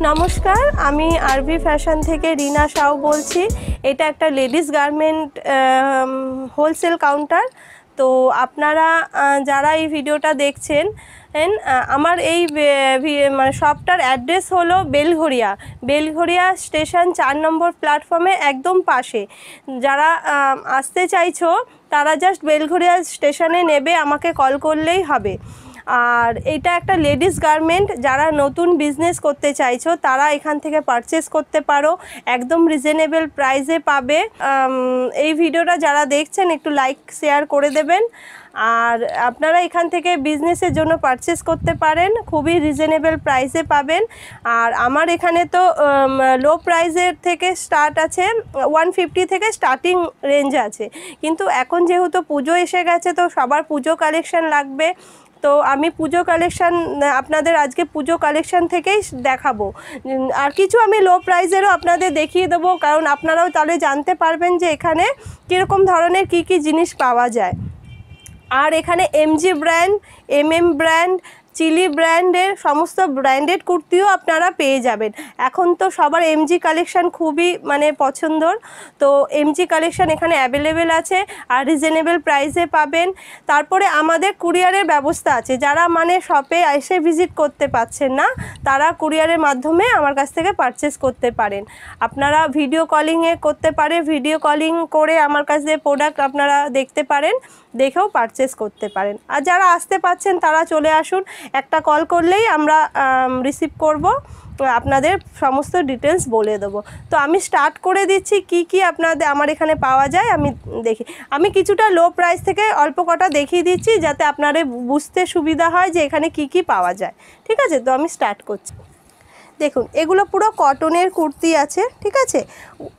নমস্কার, আমি RV fashion থেকে রিনা সাউ বলছি। এটা একটা লেডিস গার্মেন্ট হোলসেল কাউন্টার। তো আপনারা যারা এই ভিডিওটা দেখছেন, আমার এই মানে শপটার অ্যাড্রেস হলো বেলঘরিয়া স্টেশন 4 নম্বর প্ল্যাটফর্মে একদম পাশে। যারা আসতে চাইছো তারা জাস্ট বেলঘরিয়া স্টেশনে নেবে, আমাকে কল করলেই হবে। আর এটা একটা লেডিস গার্মেন্ট, যারা নতুন বিজনেস করতে চাইছো তারা এখান থেকে পারচেস করতে পারো, একদম রিজনেবল প্রাইসে পাবে। এই ভিডিওটা যারা দেখছেন একটু লাইক শেয়ার করে দেবেন। আর আপনারা এখান থেকে বিজনেসের জন্য পারচেস করতে পারেন, খুবই রিজনেবল প্রাইসে পাবেন। আর আমার এখানে তো লো প্রাইসের থেকে স্টার্ট আছে, 150 থেকে স্টার্টিং রেঞ্জ আছে। কিন্তু এখন যেহেতু পুজো এসে গেছে, তো সবার পুজো কালেকশন লাগবে। তো আমি পুজো কালেকশান আপনাদের আজকে পুজো কালেকশান থেকেই দেখাবো। আর কিছু আমি লো প্রাইসেরও আপনাদের দেখিয়ে দেবো, কারণ আপনারাও তাহলে জানতে পারবেন যে এখানে কীরকম ধরনের কি কি জিনিস পাওয়া যায়। আর এখানে এমজি ব্র্যান্ড, এমএম ব্র্যান্ড, চিলি ব্র্যান্ডের সমস্ত ব্র্যান্ডেড কুর্তিও আপনারা পেয়ে যাবেন। এখন তো সবার এমজি কালেকশান খুবই মানে পছন্দর, তো এমজি কালেকশান এখানে অ্যাভেলেবেল আছে আর রিজনেবল প্রাইসে পাবেন। তারপরে আমাদের কুরিয়ারের ব্যবস্থা আছে, যারা মানে শপে এসে ভিজিট করতে পারছেন না তারা কুরিয়ারের মাধ্যমে আমার কাছ থেকে পারচেস করতে পারেন। আপনারা ভিডিও কলিংয়ে করতে পারে, ভিডিও কলিং করে আমার কাছে প্রোডাক্ট আপনারা দেখতে পারেন, দেখেও পারচেস করতে পারেন। আর যারা আসতে পারছেন তারা চলে আসুন, একটা কল করলেই আমরা রিসিভ করব, আপনাদের সমস্ত ডিটেলস বলে দেবো। তো আমি স্টার্ট করে দিচ্ছি কি কি আমার এখানে পাওয়া যায়। আমি কিছুটা লো প্রাইস থেকে অল্প কটা দেখিয়ে দিচ্ছি, যাতে আপনাদের বুঝতে সুবিধা হয় যে এখানে কি কি পাওয়া যায়। ঠিক আছে, তো আমি স্টার্ট করছি। দেখুন, এগুলো পুরো কটনের কুর্তি আছে। ঠিক আছে,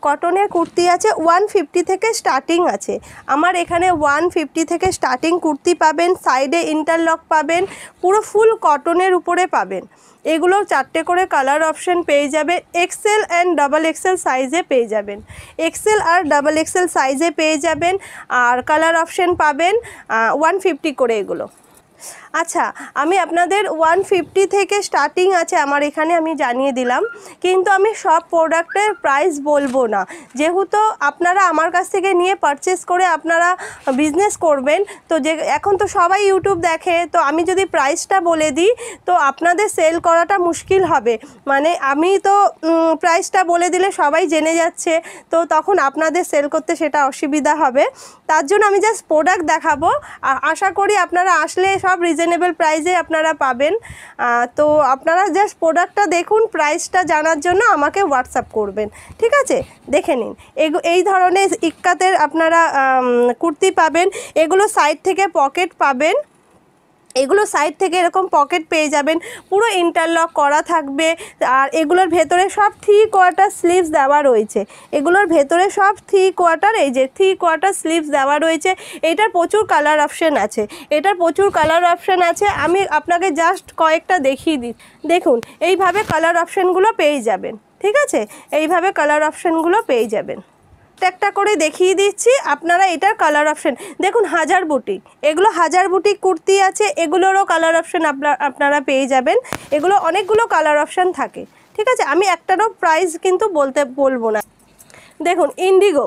কটনের কুর্তি আছে, 150 থেকে স্টার্টিং আছে। আমার এখানে 150 থেকে স্টার্টিং কুর্তি পাবেন, সাইডে ইন্টারলক পাবেন, পুরো ফুল কটনের উপরে পাবেন। এগুলো 4টে করে কালার অপশন পেয়ে যাবে, এক্সেল অ্যান্ড ডাবল এক্সেল সাইজে পেয়ে যাবেন, এক্সেল আর ডাবল এক্সেল সাইজে পেয়ে যাবেন। আর কালার অপশন পাবেন 150 করে এগুলো। আচ্ছা, আমি আপনাদের 150 থেকে স্টার্টিং আছে আমার এখানে, আমি জানিয়ে দিলাম। কিন্তু আমি সব প্রোডাক্টের প্রাইস বলবো না, যেহেতু আপনারা আমার কাছ থেকে নিয়ে পারচেস করে আপনারা বিজনেস করবেন। তো এখন তো সবাই ইউটিউব দেখে, তো আমি যদি প্রাইসটা বলে দিই তো আপনাদের সেল করাটা মুশকিল হবে। মানে আমি তো প্রাইসটা বলে দিলে সবাই জেনে যাচ্ছে, তো তখন আপনাদের সেল করতে সেটা অসুবিধা হবে। তার জন্য আমি জাস্ট প্রোডাক্ট দেখাবো। আশা করি আপনারা আসলে সব রিজনেবল প্রাইসে আপনারা পাবেন। তো আপনারা জাস্ট প্রোডাক্টটা দেখুন, প্রাইসটা জানার জন্য আমাকে হোয়াটসঅ্যাপ করবেন। ঠিক আছে, দেখে নিন। এই ধরনের ইক্কাতের আপনারা কুর্তি পাবেন। এগুলো সাইড থেকে পকেট পাবেন, এগুলো সাইড থেকে এরকম পকেট পেয়ে যাবেন, পুরো ইন্টারলক করা থাকবে। আর এগুলোর ভেতরে সব 3/4 স্লিভস দেওয়া রয়েছে, এগুলোর ভেতরে সব 3/4, এই যে 3/4 স্লিভস দেওয়া রয়েছে। এটার প্রচুর কালার অপশান আছে, আমি আপনাকে জাস্ট কয়েকটা দেখিয়ে দিই। দেখুন, এইভাবে কালার অপশানগুলো পেয়ে যাবেন। ঠিক আছে, এইভাবে কালার অপশানগুলো পেয়ে যাবেন। একটা করে দেখিয়ে দিচ্ছি আপনারা। এটার কালার অপশান দেখুন, হাজার বুটিক, এগুলো হাজার বুটিক কুর্তি আছে, এগুলোরও কালার অপশান আপনারা পেয়ে যাবেন। এগুলো অনেকগুলো কালার অপশান থাকে। ঠিক আছে, আমি একটারও প্রাইস কিন্তু বলবো না। দেখুন, ইন্ডিগো,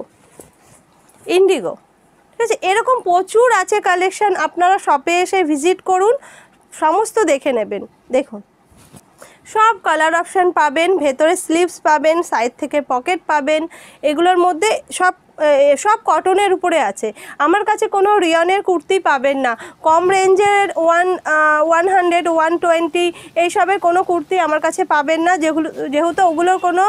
ঠিক আছে, এরকম প্রচুর আছে কালেকশান। আপনারা শপে এসে ভিজিট করুন, সমস্ত দেখে নেবেন। দেখুন, সব কালার অপশান পাবেন, ভেতরে স্লিভস পাবেন, সাইড থেকে পকেট পাবেন। এগুলোর মধ্যে সব কটনের উপরে আছে। আমার কাছে কোনো রিয়নের কুর্তি পাবেন না, কম রেঞ্জের 100, 120 এইসবের কোনো কুর্তি আমার কাছে পাবেন না, যেহেতু ওগুলোর কোনো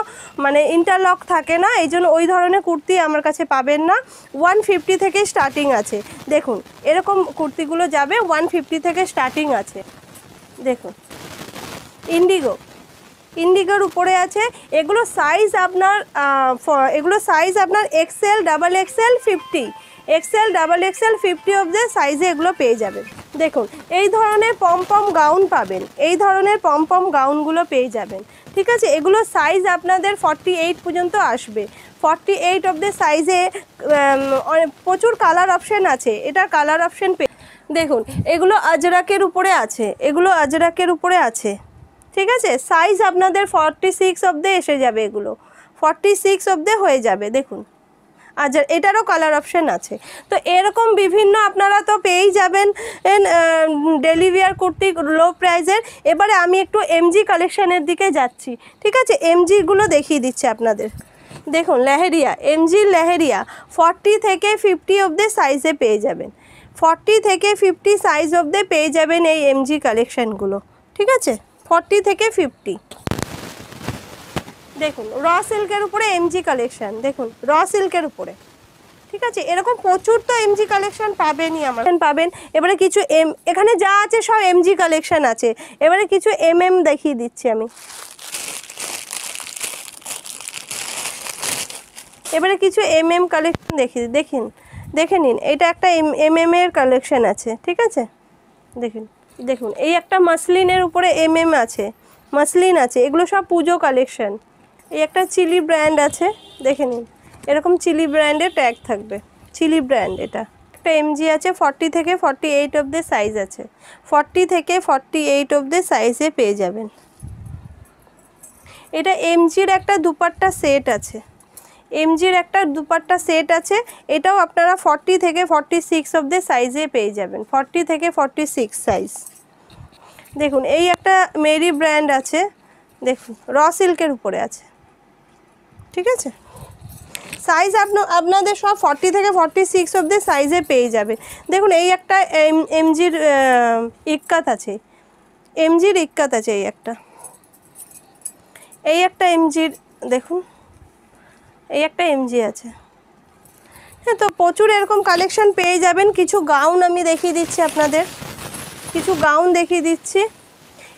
মানে ইন্টারলক থাকে না, এই জন্য ওই ধরনের কুর্তি আমার কাছে পাবেন না। 150 থেকে স্টার্টিং আছে। দেখুন, এরকম কুর্তিগুলো যাবে 150 থেকে স্টার্টিং আছে। দেখুন, ইন্ডিগোর উপরে আছে। এগুলো সাইজ আপনার XL, double XL, 50, XL, double XL, 50 অবধি সাইজে এগুলো পেয়ে যাবেন। দেখুন, এই ধরনের পম গাউন পাবেন, এই ধরনের পম গাউনগুলো পেয়ে যাবেন। ঠিক আছে, এগুলো সাইজ আপনাদের 48 পর্যন্ত আসবে। 48 অবধি সাইজে প্রচুর কালার অপশান আছে। এটা কালার অপশান দেখুন, এগুলো আজরাকের উপরে আছে, ঠিক আছে, সাইজ আপনাদের 46 অবধি এসে যাবে, এগুলো 46 অবধি হয়ে যাবে। দেখুন, আচ্ছা এটারও কালার অপশান আছে। তো এরকম বিভিন্ন আপনারা তো পেয়েই যাবেন ডেলি ওয়্যার কুর্তি লো প্রাইজের। এবারে আমি একটু এমজি কালেকশানের দিকে যাচ্ছি, ঠিক আছে, এমজিগুলো দেখিয়ে দিচ্ছি আপনাদের। দেখুন লেহেরিয়া, এমজির লেহেরিয়া 40 থেকে 50 অবধি সাইজে পেয়ে যাবেন, 40 থেকে 50 সাইজ অবধি পেয়ে যাবেন এই এমজি কালেকশানগুলো, ঠিক আছে, 40 থেকে 50। দেখুন র সিল্কের উপরে এমজি কালেকশান, দেখুন র সিল্কের উপরে, ঠিক আছে, এরকম প্রচুর তো এমজি কালেকশান পাবেনই আমার পাবেন। এবারে কিছু এখানে যা আছে সব এমজি কালেকশান আছে। এবারে কিছু দেখিয়ে দিচ্ছি আমি। এবারে কিছু কালেকশান দেখে নিন। এটা একটা এর কালেকশান আছে, ঠিক আছে, দেখুন এই একটা মাসলিনের উপরে আছে, মাসলিন আছে, এগুলো সব পুজো কালেকশান। এই একটা চিলি ব্র্যান্ড আছে, দেখে নিন, এরকম চিলি ব্র্যান্ডের ট্যাগ থাকবে, চিলি ব্র্যান্ড। এটা একটা এমজি আছে, 40 থেকে 48 অবধি সাইজ আছে, 40 থেকে 48 অবধি সাইজে পেয়ে যাবেন। এটা এমজির একটা দুপাট্টা সেট আছে, এমজির একটা দুপাট্টা সেট আছে, এটাও আপনারা 40 থেকে 46 অবধি সাইজে পেয়ে যাবেন, 40 থেকে 46 সাইজ। দেখুন এই একটা মেরি ব্র্যান্ড আছে, দেখুন র সিল্কের উপরে আছে, ঠিক আছে, সাইজ আপনাদের সব 40 থেকে 46 অবধি সাইজে পেয়ে যাবে। দেখুন এই একটা এমজির ইক্কাত আছে, এমজির ইক্কাত আছে, এই একটা এমজির, দেখুন এই একটা এমজি আছে। হ্যাঁ, তো প্রচুর এরকম কালেকশন পেয়ে যাবেন। কিছু গাউন আমি দেখিয়ে দিচ্ছি আপনাদের, কিছু গাউন দেখিয়ে দিচ্ছি।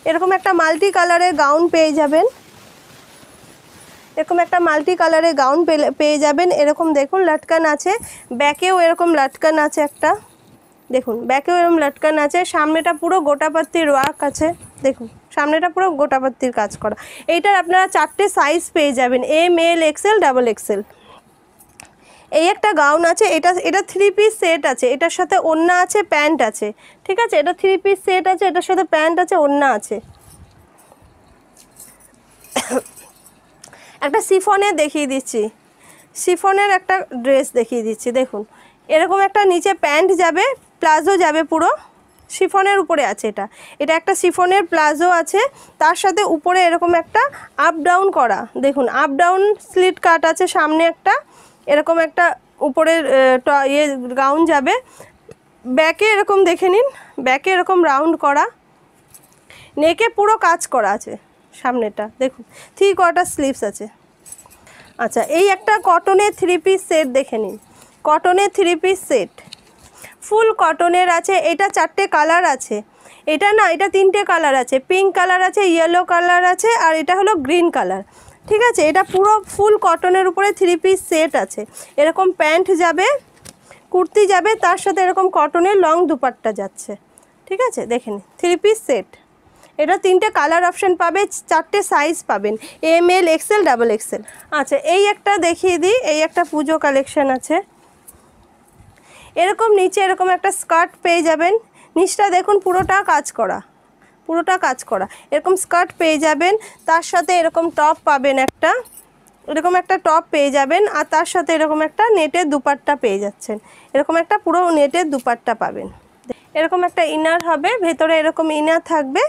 এরকম একটা মাল্টি কালারের গাউন পেয়ে যাবেন, এরকম একটা মাল্টি কালারের গাউন পেয়ে যাবেন। এরকম দেখুন লটকান আছে, ব্যাকেও এরকম লটকান আছে একটা, দেখুন ব্যাকেও এরকম লটকান আছে, সামনেটা পুরো গোটাপাত্তির ওয়ার্ক আছে, দেখুন সামনেটা পুরো গোটাপাত্তির কাজ করা। এইটার আপনারা 4টে সাইজ পেয়ে যাবেন, এম, এল, এক্সেল, ডাবল এক্সেল। এই একটা গাউন আছে, এটা 3 পিস সেট আছে, এটার সাথে ওড়না আছে, প্যান্ট আছে, ঠিক আছে, এটা 3 পিস সেট আছে, এটার সাথে প্যান্ট আছে, ওড়না আছে। একটা শিফনের দেখিয়ে দিচ্ছি, শিফনের একটা ড্রেস দেখিয়ে দিচ্ছি। দেখুন এরকম একটা নিচে প্যান্ট যাবে, প্লাজো যাবে, পুরো শিফনের উপরে আছে। এটা একটা শিফনের প্লাজো আছে, তার সাথে উপরে এরকম একটা আপ ডাউন করা, দেখুন আপ ডাউন স্লিট কাট আছে, সামনে একটা এরকম একটা উপরের গাউন যাবে। ব্যাকে এরকম দেখে নিন, ব্যাকে এরকম রাউন্ড করা, নেকে পুরো কাজ করা আছে, সামনেটা দেখুন 3/4 স্লিভস আছে। আচ্ছা এই একটা কটনের 3 পিস সেট দেখে নিন, কটনের 3 পিস সেট, ফুল কটনের আছে। এটা 4টে কালার আছে, এটা না, এটা 3টে কালার আছে, পিঙ্ক কালার আছে, ইয়েলো কালার আছে, আর এটা হলো গ্রিন কালার, ঠিক আছে। এটা পুরো ফুল কটনের উপরে 3 পিস সেট আছে। এরকম প্যান্ট যাবে, কুর্তি যাবে, তার সাথে এরকম কটনের লং দুপাট্টা যাচ্ছে, ঠিক আছে, দেখে নিন 3 পিস সেট। এটা 3টে কালার অপশান পাবে, 4টে সাইজ পাবেন, এম, এল, এক্সেল, ডাবল এক্সেল। আচ্ছা এই একটা দেখিয়ে দিই, এই একটা পুজো কালেকশান আছে। এরকম নিচে এরকম একটা স্কার্ট পেয়ে যাবেন, নিচটা দেখুন পুরোটা কাজ করা, পুরোটা কাজ করা, এরকম স্কার্ট পেয়ে যাবেন। তার সাথে এরকম টপ পাবেন, একটা এরকম একটা টপ পেয়ে যাবেন, আর তার সাথে এরকম একটা নেটের দুপাট্টা পেয়ে যাচ্ছেন, এরকম একটা পুরো নেটের দুপাট্টা পাবেন। এরকম একটা ইনার হবে, ভেতরে এরকম ইনার থাকবে,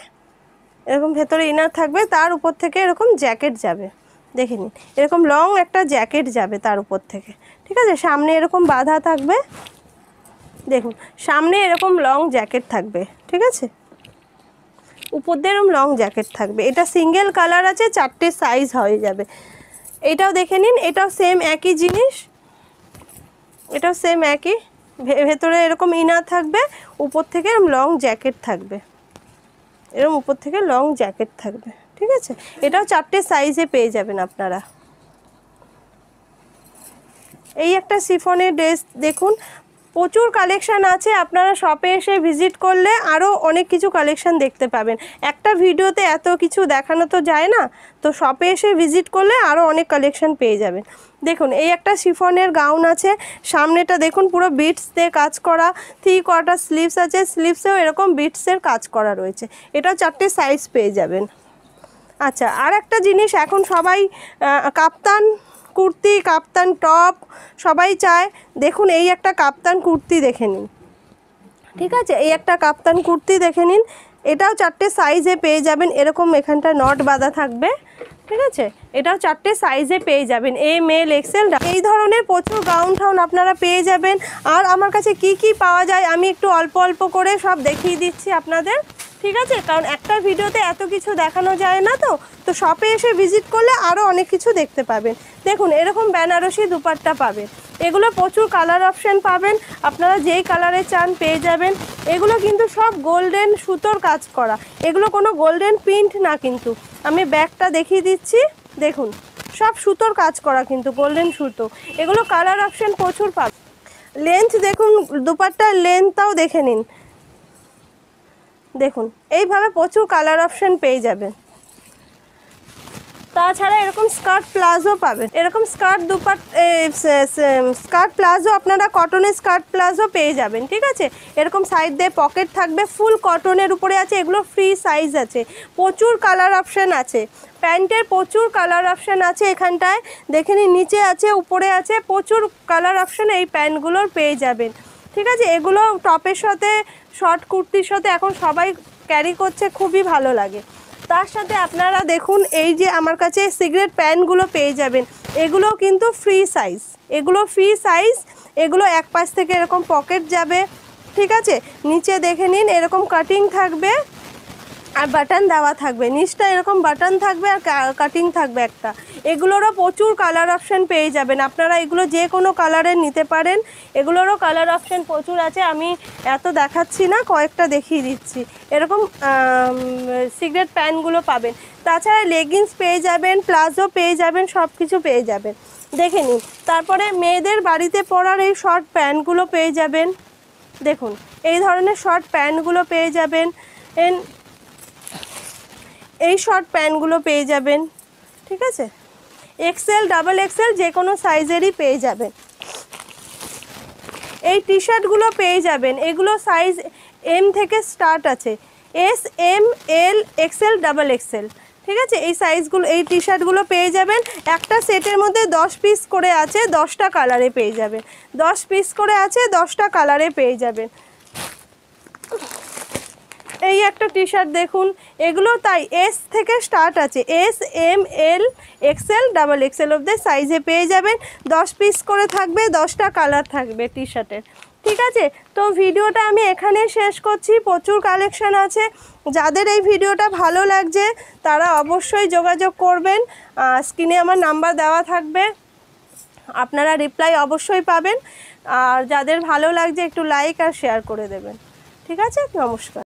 এরকম ভেতরে ইনার থাকবে, তার উপর থেকে এরকম জ্যাকেট যাবে, দেখে নিন এরকম লং একটা জ্যাকেট যাবে তার উপর থেকে, ঠিক আছে। সামনে এরকম বাঁধা থাকবে, দেখুন সামনে এরকম লং জ্যাকেট থাকবে, ঠিক আছে, উপর দিয়ে এরকম লং জ্যাকেট থাকবে। এটা সিঙ্গেল কালার আছে, 4টে সাইজ হয়ে যাবে। এটাও দেখে নিন, এটাও সেম একই জিনিস, এটাও সেম একই, ভেতরে এরকম ইনার থাকবে, উপর থেকে এরকম লং জ্যাকেট থাকবে, এরকম উপর থেকে লং জ্যাকেট থাকবে, ঠিক আছে। এটাও 4টে সাইজে পেয়ে যাবেন আপনারা। এই একটা শিফনের ড্রেস দেখুন, প্রচুর কালেকশান আছে, আপনারা শপে এসে ভিজিট করলে আরও অনেক কিছু কালেকশান দেখতে পাবেন। একটা ভিডিওতে এত কিছু দেখানো তো যায় না, তো শপে এসে ভিজিট করলে আরও অনেক কালেকশান পেয়ে যাবেন। দেখুন এই একটা শিফনের গাউন আছে, সামনেটা দেখুন পুরো বিটস দিয়ে কাজ করা, 3/4 স্লিভস আছে, স্লিভসেও এরকম বিটসের কাজ করা রয়েছে। এটাও 4টে সাইজ পেয়ে যাবেন। আচ্ছা, আর একটা জিনিস, এখন সবাই কাপ্তান কুর্তি, কাপ্তান টপ সবাই চায়। দেখুন এই একটা কাপ্তান কুর্তি দেখে নিন, ঠিক আছে, এই একটা কাপ্তান কুর্তি দেখে নিন। এটাও 4টে সাইজে পেয়ে যাবেন, এরকম এখানটা নট বাঁধা থাকবে, ঠিক আছে। এটাও 4টে সাইজে পেয়ে যাবেন, এম এল এক্সেল। এই ধরনের প্রচুর গাউন ঠাউন আপনারা পেয়ে যাবেন। আর আমার কাছে কি কি পাওয়া যায় আমি একটু অল্প অল্প করে সব দেখিয়ে দিচ্ছি আপনাদের, ঠিক আছে, কারণ একটা ভিডিওতে এত কিছু দেখানো যায় না। তো শপে এসে ভিজিট করলে আরও অনেক কিছু দেখতে পাবেন। দেখুন এরকম বেনারসি দুপাট্টা পাবেন, এগুলো প্রচুর কালার অপশান পাবেন, আপনারা যেই কালারে চান পেয়ে যাবেন। এগুলো কিন্তু সব গোল্ডেন সুতোর কাজ করা, এগুলো কোনো গোল্ডেন প্রিন্ট না, কিন্তু আমি ব্যাগটা দেখিয়ে দিচ্ছি। দেখুন সব সুতোর কাজ করা, কিন্তু গোল্ডেন সুতো। এগুলো কালার অপশান প্রচুর পাবেন। লেন্থ দেখুন, দুপাট্টার লেন্থটাও দেখে নিন। দেখুন এইভাবে প্রচুর কালার অপশান পেয়ে যাবেন। তাছাড়া এরকম স্কার্ট প্লাজো পাবেন, এরকম স্কার্ট স্কার্ট প্লাজো আপনারা কটনের স্কার্ট প্লাজো পেয়ে যাবেন, ঠিক আছে। এরকম সাইড দিয়ে পকেট থাকবে, ফুল কটনের উপরে আছে, এগুলো ফ্রি সাইজ আছে, প্রচুর কালার অপশান আছে। প্যান্টের প্রচুর কালার অপশান আছে, এখানটায় দেখে নিন, নিচে আছে, উপরে আছে, প্রচুর কালার অপশান এই প্যান্টগুলোর পেয়ে যাবেন, ঠিক আছে। এগুলো টপের সাথে, শর্ট কুর্তির সাথে এখন সবাই ক্যারি করছে, খুবই ভালো লাগে। তার সাথে আপনারা দেখুন এই যে আমার কাছে সিগারেট প্যান্টগুলো পেয়ে যাবেন, এগুলো কিন্তু ফ্রি সাইজ, এগুলো ফ্রি সাইজ। এগুলো এক পাশ থেকে এরকম পকেট যাবে, ঠিক আছে। নিচে দেখে নিন এরকম কাটিং থাকবে আর বাটন দেওয়া থাকবে, নিচটা এরকম বাটন থাকবে আর কাটিং থাকবে একটা। এগুলোরও প্রচুর কালার অপশান পেয়ে যাবেন, আপনারা এগুলো যে কোনো কালারের নিতে পারেন। এগুলোরও কালার অপশান প্রচুর আছে, আমি এত দেখাচ্ছি না, কয়েকটা দেখিয়ে দিচ্ছি। এরকম সিগারেট প্যান্টগুলো পাবেন। তাছাড়া লেগিংস পেয়ে যাবেন, প্লাজো পেয়ে যাবেন, সব কিছু পেয়ে যাবেন, দেখে নিন। তারপরে মেয়েদের বাড়িতে পরার এই শর্ট প্যান্টগুলো পেয়ে যাবেন, দেখুন এই ধরনের শর্ট প্যান্টগুলো পেয়ে যাবেন, এই শর্ট প্যান্টগুলো পেয়ে যাবেন, ঠিক আছে। এক্সেল, ডাবল এক্সেল যে কোনো সাইজেরই পেয়ে যাবেন। এই টি শার্টগুলো পেয়ে যাবেন, এগুলো সাইজ এম থেকে স্টার্ট আছে, এস, এম, এল, এক্সেল, ডাবল এক্সেল, ঠিক আছে। এই সাইজগুলো, এই টি শার্টগুলো পেয়ে যাবেন। একটা সেটের মধ্যে 10 পিস করে আছে, 10টা কালারে পেয়ে যাবেন, 10 পিস করে আছে, 10টা কালারে পেয়ে যাবেন। এই একটা টি শার্ট দেখুন, এগুলো তাই এস থেকে স্টার্ট আছে, এস, এম, এল, এক্সেল, ডাবল এক্সেল অবধি সাইজে পেয়ে যাবেন। 10 পিস করে থাকবে, 10টা কালার থাকবে টি শার্টের, ঠিক আছে। তো ভিডিওটা আমি এখানে শেষ করছি, প্রচুর কালেকশন আছে। যাদের এই ভিডিওটা ভালো লাগছে তারা অবশ্যই যোগাযোগ করবেন, স্ক্রিনে আমার নাম্বার দেওয়া থাকবে, আপনারা রিপ্লাই অবশ্যই পাবেন। আর যাদের ভালো লাগছে একটু লাইক আর শেয়ার করে দেবেন, ঠিক আছে। নমস্কার।